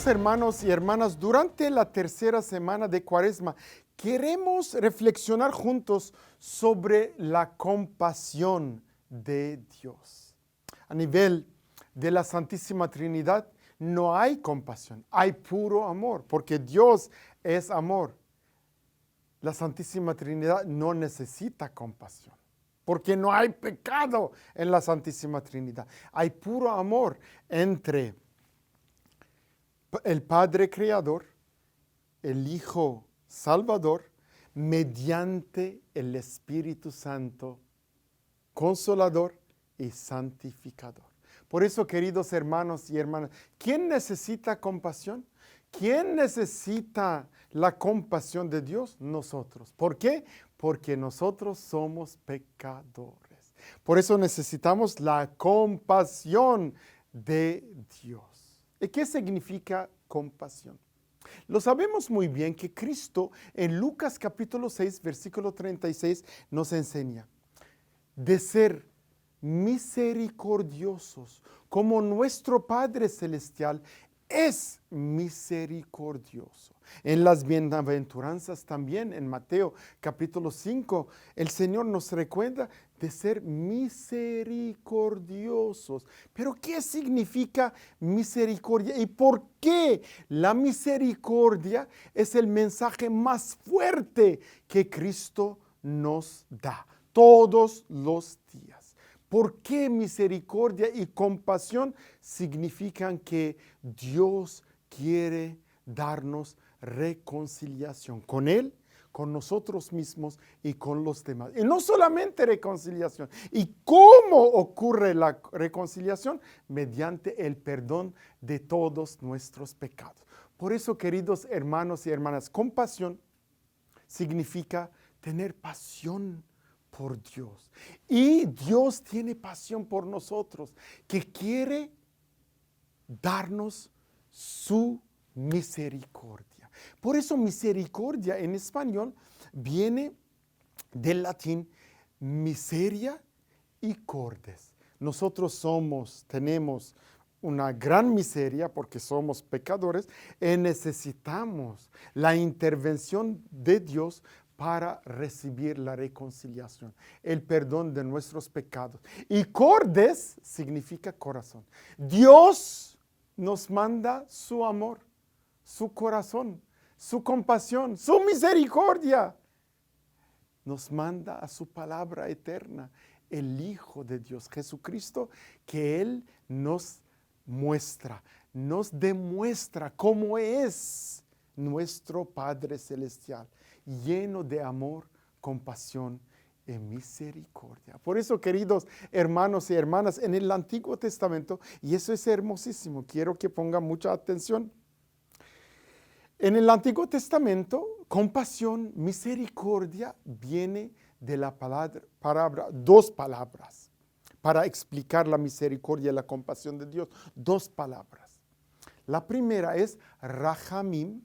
Queridos hermanos y hermanas, durante la tercera semana de Cuaresma, queremos reflexionar juntos sobre la compasión de Dios. A nivel de la Santísima Trinidad, no hay compasión, hay puro amor, porque Dios es amor. La Santísima Trinidad no necesita compasión, porque no hay pecado en la Santísima Trinidad. Hay puro amor entre el Padre Creador, el Hijo Salvador, mediante el Espíritu Santo, Consolador y Santificador. Por eso, queridos hermanos y hermanas, ¿quién necesita compasión? ¿Quién necesita la compasión de Dios? Nosotros. ¿Por qué? Porque nosotros somos pecadores. Por eso necesitamos la compasión de Dios. ¿Y qué significa compasión? Lo sabemos muy bien que Cristo en Lucas capítulo 6, versículo 36 nos enseña de ser misericordiosos como nuestro Padre Celestial es misericordioso. En las bienaventuranzas también, en Mateo capítulo 5, el Señor nos recuerda de ser misericordiosos. Pero ¿qué significa misericordia? ¿Y por qué la misericordia es el mensaje más fuerte que Cristo nos da todos los días? ¿Por qué misericordia y compasión significan que Dios quiere darnos reconciliación con Él, con nosotros mismos y con los demás? Y no solamente reconciliación. ¿Y cómo ocurre la reconciliación? Mediante el perdón de todos nuestros pecados. Por eso, queridos hermanos y hermanas, compasión significa tener pasión por Dios. Y Dios tiene pasión por nosotros, que quiere darnos su misericordia. Por eso misericordia en español viene del latín miseria y cordes. Nosotros tenemos una gran miseria porque somos pecadores y necesitamos la intervención de Dios para recibir la reconciliación, el perdón de nuestros pecados. Y cordes significa corazón. Dios nos manda su amor, su corazón, su compasión, su misericordia. Nos manda a su palabra eterna, el Hijo de Dios, Jesucristo, que Él nos muestra, nos demuestra cómo es nuestro Padre Celestial, lleno de amor, compasión y misericordia. Por eso, queridos hermanos y hermanas, en el Antiguo Testamento, y eso es hermosísimo, quiero que pongan mucha atención. En el Antiguo Testamento, compasión, misericordia, viene de la palabra, dos palabras, para explicar la misericordia y la compasión de Dios, dos palabras. La primera es rachamim,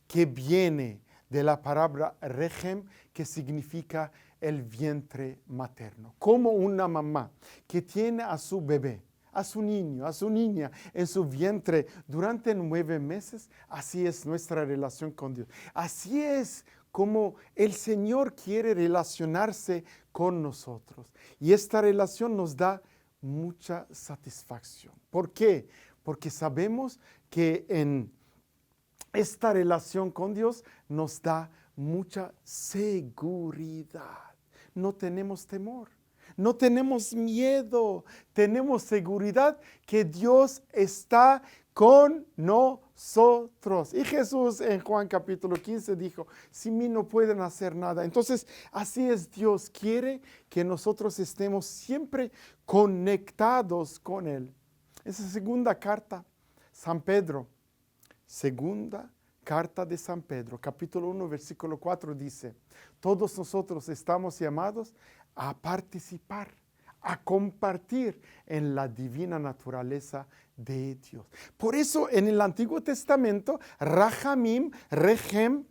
que viene de la palabra rechem, que significa el vientre materno. Como una mamá que tiene a su bebé, a su niño, a su niña en su vientre durante 9 meses, así es nuestra relación con Dios. Así es como el Señor quiere relacionarse con nosotros. Y esta relación nos da mucha satisfacción. ¿Por qué? Porque sabemos que en esta relación con Dios nos da mucha seguridad. No tenemos temor, no tenemos miedo, tenemos seguridad que Dios está con nosotros. Y Jesús en Juan capítulo 15 dijo, sin mí no pueden hacer nada. Entonces, así es Dios, quiere que nosotros estemos siempre conectados con Él. Esa segunda carta, San Pedro. Segunda carta de San Pedro, capítulo 1, versículo 4 dice, todos nosotros estamos llamados a participar, a compartir en la divina naturaleza de Dios. Por eso en el Antiguo Testamento, rachamim, rechem,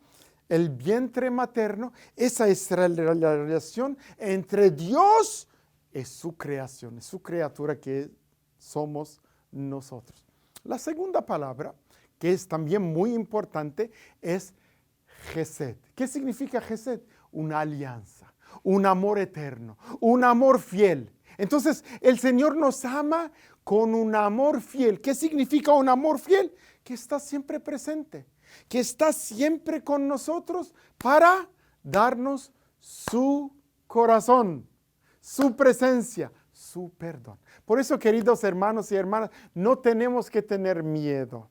el vientre materno, esa es la relación entre Dios y su creación, su criatura que somos nosotros. La segunda palabra que es también muy importante, es Gesed. ¿Qué significa Gesed? Una alianza, un amor eterno, un amor fiel. Entonces, el Señor nos ama con un amor fiel. ¿Qué significa un amor fiel? Que está siempre presente, que está siempre con nosotros para darnos su corazón, su presencia, su perdón. Por eso, queridos hermanos y hermanas, no tenemos que tener miedo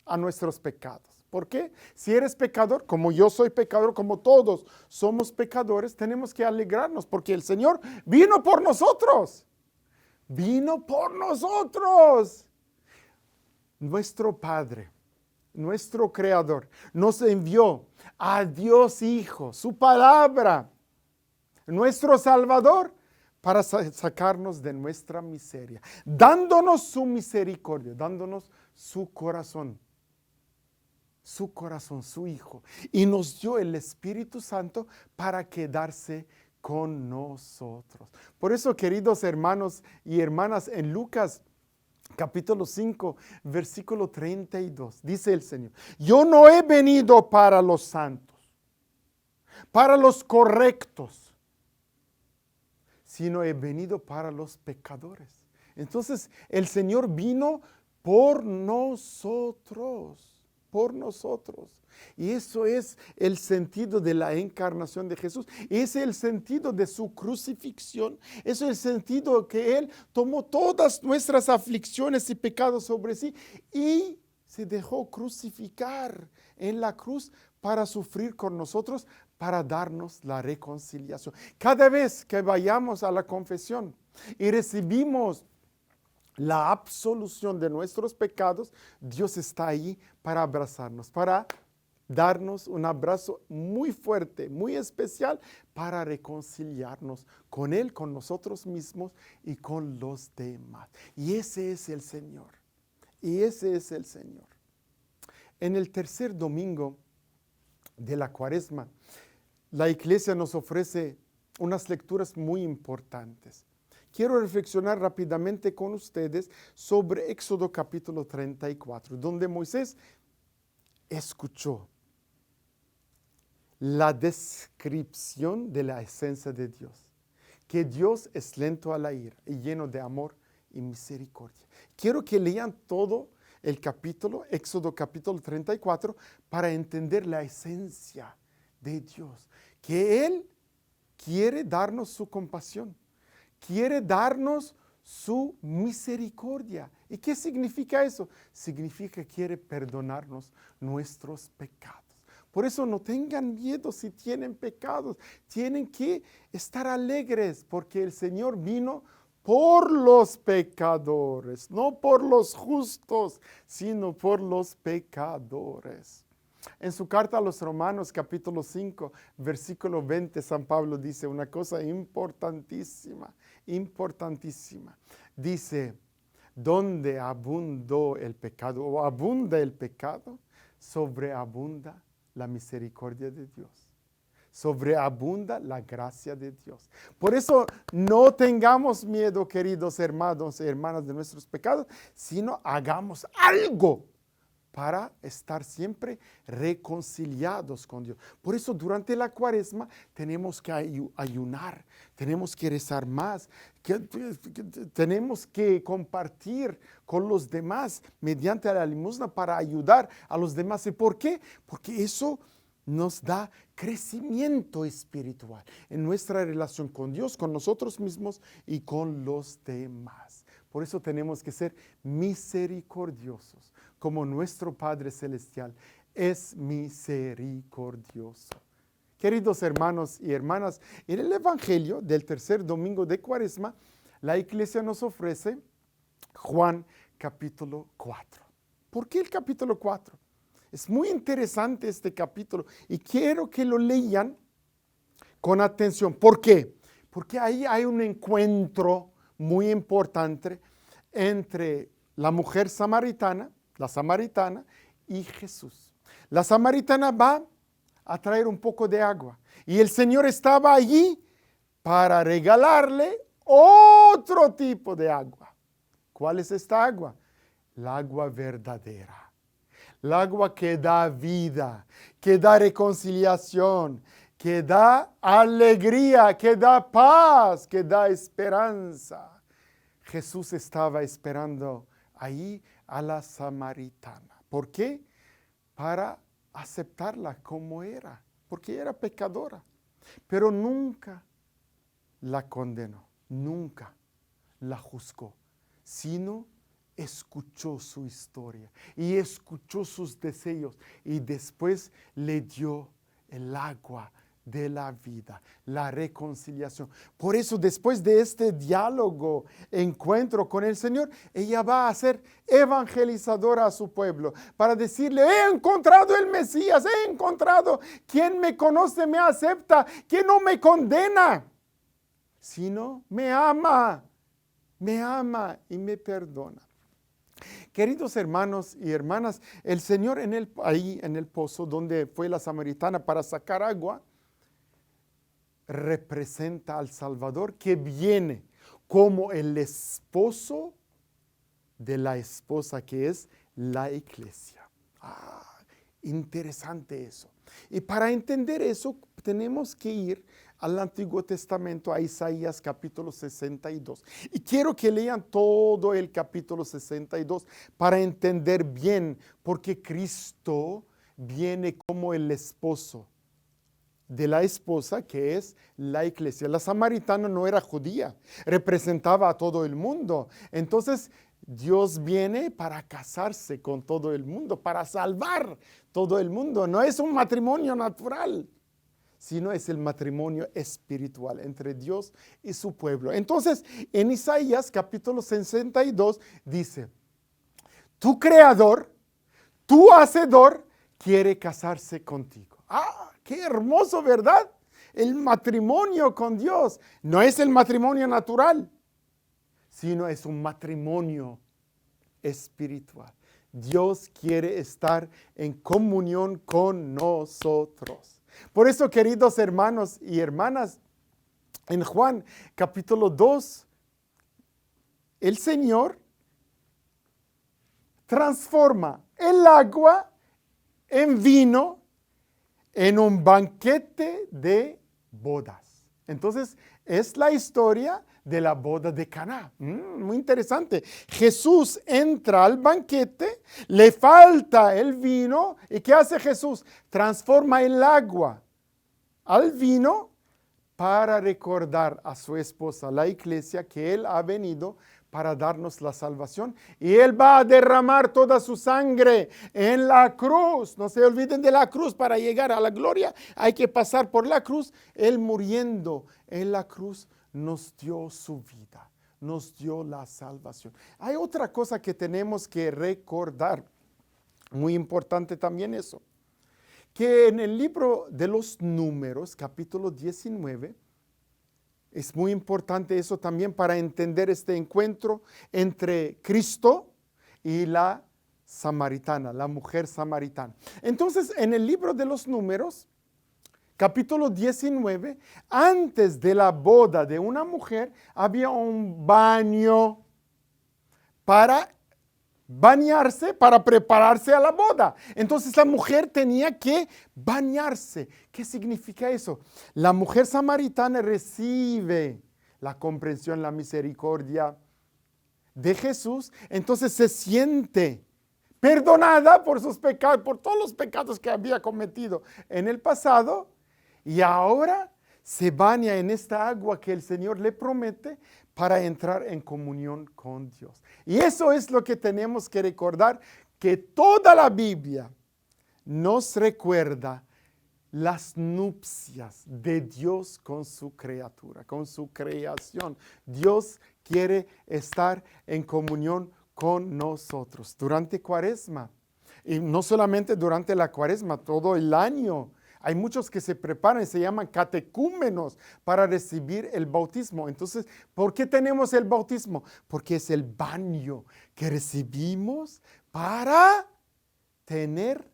a nuestros pecados. ¿Por qué? Si eres pecador, como yo soy pecador, como todos somos pecadores, tenemos que alegrarnos porque el Señor vino por nosotros. Vino por nosotros. Nuestro Padre, nuestro Creador, nos envió a Dios Hijo, su palabra, nuestro Salvador, para sacarnos de nuestra miseria, dándonos su misericordia, dándonos su corazón, su Hijo. Y nos dio el Espíritu Santo para quedarse con nosotros. Por eso, queridos hermanos y hermanas, en Lucas capítulo 5, versículo 32, dice el Señor: yo no he venido para los santos, para los correctos, sino he venido para los pecadores. Entonces, el Señor vino por nosotros, por nosotros. Y eso es el sentido de la encarnación de Jesús. Ese es el sentido de su crucifixión. Ese es el sentido que Él tomó todas nuestras aflicciones y pecados sobre sí y se dejó crucificar en la cruz para sufrir con nosotros, para darnos la reconciliación. Cada vez que vayamos a la confesión y recibimos la absolución de nuestros pecados, Dios está ahí para abrazarnos, para darnos un abrazo muy fuerte, muy especial, para reconciliarnos con Él, con nosotros mismos y con los demás. Y ese es el Señor. Y ese es el Señor. En el tercer domingo de la Cuaresma, la Iglesia nos ofrece unas lecturas muy importantes. Quiero reflexionar rápidamente con ustedes sobre Éxodo capítulo 34, donde Moisés escuchó la descripción de la esencia de Dios, que Dios es lento a la ira y lleno de amor y misericordia. Quiero que lean todo el capítulo, Éxodo capítulo 34, para entender la esencia de Dios, que Él quiere darnos su compasión, quiere darnos su misericordia. ¿Y qué significa eso? Significa que quiere perdonarnos nuestros pecados. Por eso no tengan miedo si tienen pecados. Tienen que estar alegres porque el Señor vino por los pecadores, no por los justos, sino por los pecadores. En su carta a los Romanos, capítulo 5, versículo 20, San Pablo dice una cosa importantísima, importantísima. Dice: donde abundó el pecado o abunda el pecado, sobreabunda la misericordia de Dios. Sobreabunda la gracia de Dios. Por eso no tengamos miedo, queridos hermanos y hermanas, de nuestros pecados, sino hagamos algo para estar siempre reconciliados con Dios. Por eso durante la Cuaresma tenemos que ayunar, tenemos que rezar más, tenemos que compartir con los demás mediante la limosna para ayudar a los demás. ¿Y por qué? Porque eso nos da crecimiento espiritual en nuestra relación con Dios, con nosotros mismos y con los demás. Por eso tenemos que ser misericordiosos, como nuestro Padre Celestial es misericordioso. Queridos hermanos y hermanas, en el Evangelio del tercer domingo de Cuaresma, la Iglesia nos ofrece Juan capítulo 4. ¿Por qué el capítulo 4? Es muy interesante este capítulo y quiero que lo lean con atención. ¿Por qué? Porque ahí hay un encuentro muy importante entre la mujer samaritana, la samaritana y Jesús. La samaritana va a traer un poco de agua y el Señor estaba allí para regalarle otro tipo de agua. ¿Cuál es esta agua? La agua verdadera. el agua que da vida, que da reconciliación, que da alegría, que da paz, que da esperanza. Jesús estaba esperando ahí a la samaritana. ¿Por qué? Para aceptarla como era, porque era pecadora. Pero nunca la condenó, nunca la juzgó, sino escuchó su historia y escuchó sus deseos y después le dio el agua de la vida, la reconciliación. Por eso, después de este diálogo, encuentro con el Señor, ella va a ser evangelizadora a su pueblo para decirle: he encontrado el Mesías, he encontrado quien me conoce, me acepta, quien no me condena, sino me ama y me perdona. Queridos hermanos y hermanas, el Señor ahí en el pozo donde fue la samaritana para sacar agua, representa al Salvador que viene como el esposo de la esposa, que es la iglesia. Interesante eso. Y para entender eso tenemos que ir al Antiguo Testamento, a Isaías capítulo 62. Y quiero que lean todo el capítulo 62 para entender bien, porque Cristo viene como el esposo de la esposa, que es la iglesia. La samaritana no era judía, representaba a todo el mundo. Entonces Dios viene para casarse con todo el mundo, para salvar todo el mundo. No es un matrimonio natural, sino es el matrimonio espiritual entre Dios y su pueblo. Entonces, en Isaías capítulo 62 dice: tu creador, tu hacedor, quiere casarse contigo. ¡Qué hermoso!, ¿verdad? El matrimonio con Dios no es el matrimonio natural, sino es un matrimonio espiritual. Dios quiere estar en comunión con nosotros. Por eso, queridos hermanos y hermanas, en Juan capítulo 2, el Señor transforma el agua en vino en un banquete de bodas. Entonces, es la historia de la boda de Caná. Muy interesante. Jesús entra al banquete, le falta el vino, ¿y qué hace Jesús? Transforma el agua al vino para recordar a su esposa, la iglesia, que Él ha venido para darnos la salvación, y Él va a derramar toda su sangre en la cruz. No se olviden de la cruz. Para llegar a la gloria hay que pasar por la cruz. Él, muriendo en la cruz, nos dio su vida, nos dio la salvación. Hay otra cosa que tenemos que recordar, muy importante también eso, que en el libro de los Números, capítulo 19, es muy importante eso también para entender este encuentro entre Cristo y la samaritana, la mujer samaritana. Entonces, en el libro de los Números, capítulo 19, antes de la boda de una mujer, había un baño para bañarse, para prepararse a la boda. Entonces la mujer tenía que bañarse. ¿Qué significa eso? La mujer samaritana recibe la comprensión, la misericordia de Jesús. Entonces se siente perdonada por sus pecados, por todos los pecados que había cometido en el pasado, y ahora se baña en esta agua que el Señor le promete para entrar en comunión con Dios. Y eso es lo que tenemos que recordar, que toda la Biblia nos recuerda las nupcias de Dios con su criatura, con su creación. Dios quiere estar en comunión con nosotros durante Cuaresma. Y no solamente durante la Cuaresma, todo el año. Hay muchos que se preparan y se llaman catecúmenos para recibir el bautismo. Entonces, ¿por qué tenemos el bautismo? Porque es el baño que recibimos para tener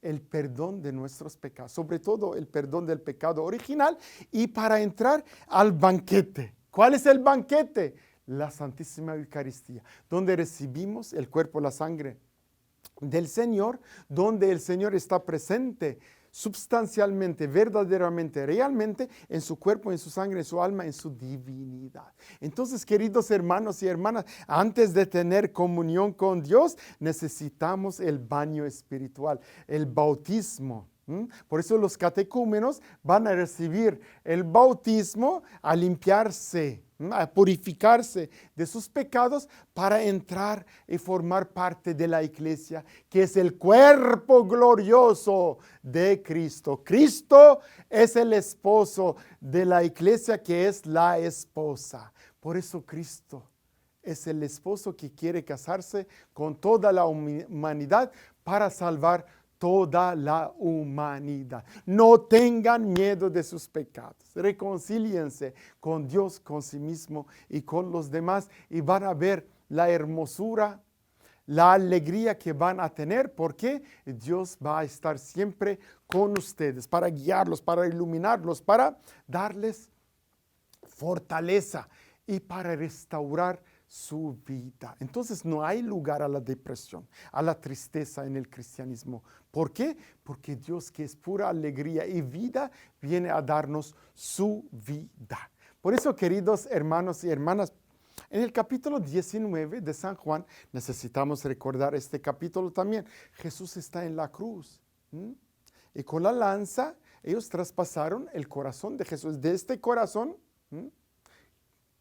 el perdón de nuestros pecados, sobre todo el perdón del pecado original, y para entrar al banquete. ¿Cuál es el banquete? La Santísima Eucaristía, donde recibimos el cuerpo, la sangre del Señor, donde el Señor está presente substancialmente, verdaderamente, realmente en su cuerpo, en su sangre, en su alma, en su divinidad. Entonces, queridos hermanos y hermanas, antes de tener comunión con Dios, necesitamos el baño espiritual, el bautismo. Por eso los catecúmenos van a recibir el bautismo a limpiarse, a purificarse de sus pecados para entrar y formar parte de la iglesia, que es el cuerpo glorioso de Cristo. Cristo es el esposo de la iglesia, que es la esposa. Por eso Cristo es el esposo que quiere casarse con toda la humanidad para salvar toda la humanidad. No tengan miedo de sus pecados. Reconcíliense con Dios, con sí mismo y con los demás, y van a ver la hermosura, la alegría que van a tener, porque Dios va a estar siempre con ustedes para guiarlos, para iluminarlos, para darles fortaleza y para restaurar su vida. Entonces no hay lugar a la depresión, a la tristeza en el cristianismo. ¿Por qué? Porque Dios, que es pura alegría y vida, viene a darnos su vida. Por eso, queridos hermanos y hermanas, en el capítulo 19 de San Juan, necesitamos recordar este capítulo también. Jesús está en la cruz. Y con la lanza, ellos traspasaron el corazón de Jesús. De este corazón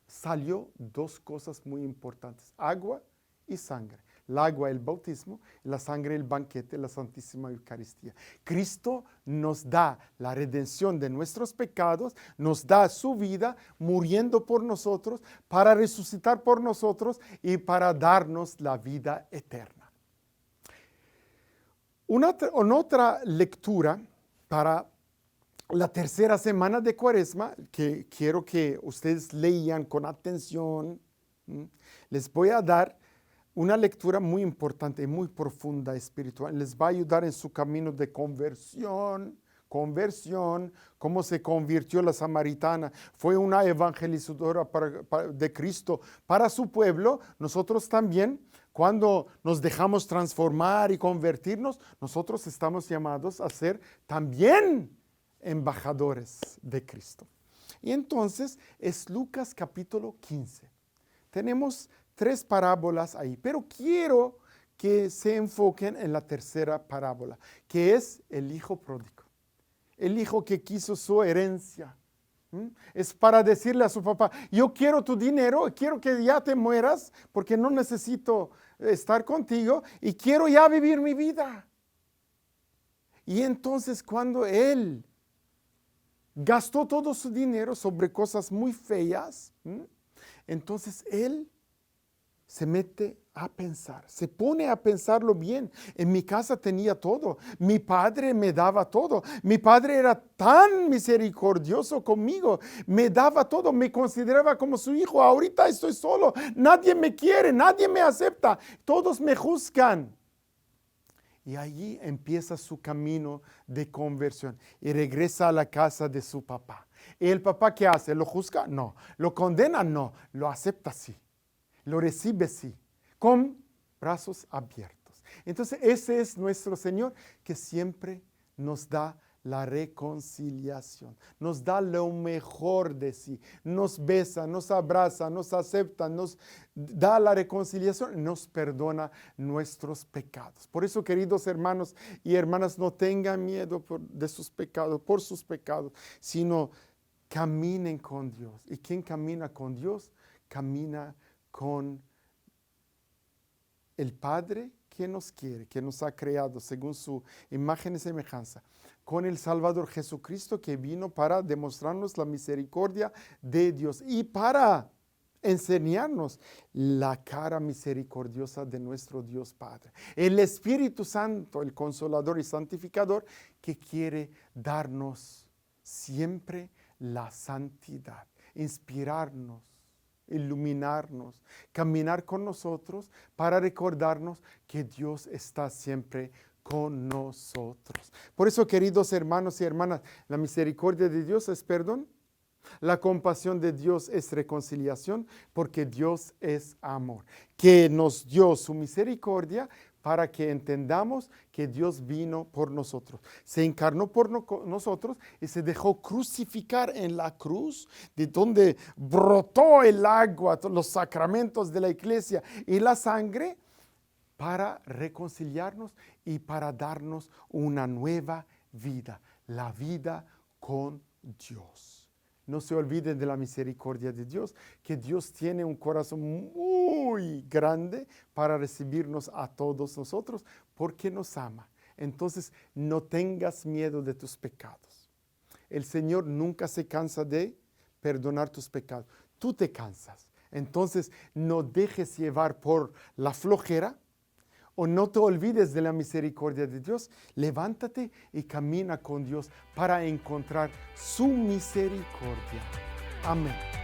salió dos cosas muy importantes: agua y sangre. El agua, el bautismo; la sangre, el banquete, la Santísima Eucaristía. Cristo nos da la redención de nuestros pecados, nos da su vida muriendo por nosotros, para resucitar por nosotros y para darnos la vida eterna. Otra lectura para la tercera semana de Cuaresma, que quiero que ustedes lean con atención. Les voy a dar una lectura muy importante y muy profunda espiritual. Les va a ayudar en su camino de conversión, cómo se convirtió la samaritana. Fue una evangelizadora de Cristo para su pueblo. Nosotros también, cuando nos dejamos transformar y convertirnos, nosotros estamos llamados a ser también embajadores de Cristo. Y entonces es Lucas capítulo 15. Tenemos 3 parábolas ahí, pero quiero que se enfoquen en la tercera parábola, que es el hijo pródigo, el hijo que quiso su herencia. Es para decirle a su papá: yo quiero tu dinero, quiero que ya te mueras porque no necesito estar contigo y quiero ya vivir mi vida. Y entonces, cuando él gastó todo su dinero sobre cosas muy feas, entonces él se mete a pensar, se pone a pensarlo bien. En mi casa tenía todo, mi padre me daba todo, mi padre era tan misericordioso conmigo, me daba todo, me consideraba como su hijo. Ahorita estoy solo, nadie me quiere, nadie me acepta, todos me juzgan. Y allí empieza su camino de conversión y regresa a la casa de su papá. ¿Y el papá qué hace? ¿Lo juzga? No. ¿Lo condena? No. Lo acepta, sí. Lo recibe, sí, con brazos abiertos. Entonces, ese es nuestro Señor, que siempre nos da la reconciliación, nos da lo mejor de sí, nos besa, nos abraza, nos acepta, nos da la reconciliación, nos perdona nuestros pecados. Por eso, queridos hermanos y hermanas, no tengan miedo de sus pecados, por sus pecados, sino caminen con Dios. Y quien camina con Dios, camina con el Padre, que nos quiere, que nos ha creado según su imagen y semejanza, con el Salvador Jesucristo, que vino para demostrarnos la misericordia de Dios y para enseñarnos la cara misericordiosa de nuestro Dios Padre. El Espíritu Santo, el Consolador y Santificador, que quiere darnos siempre la santidad, inspirarnos, iluminarnos, caminar con nosotros para recordarnos que Dios está siempre con nosotros. Por eso, queridos hermanos y hermanas, la misericordia de Dios es perdón, la compasión de Dios es reconciliación, porque Dios es amor, que nos dio su misericordia para que entendamos que Dios vino por nosotros. Se encarnó por nosotros y se dejó crucificar en la cruz, de donde brotó el agua, los sacramentos de la iglesia y la sangre, para reconciliarnos y para darnos una nueva vida, la vida con Dios. No se olviden de la misericordia de Dios, que Dios tiene un corazón muy grande para recibirnos a todos nosotros, porque nos ama. Entonces, no tengas miedo de tus pecados. El Señor nunca se cansa de perdonar tus pecados. Tú te cansas. Entonces, no dejes llevar por la flojera, o no te olvides de la misericordia de Dios. Levántate y camina con Dios para encontrar su misericordia. Amén.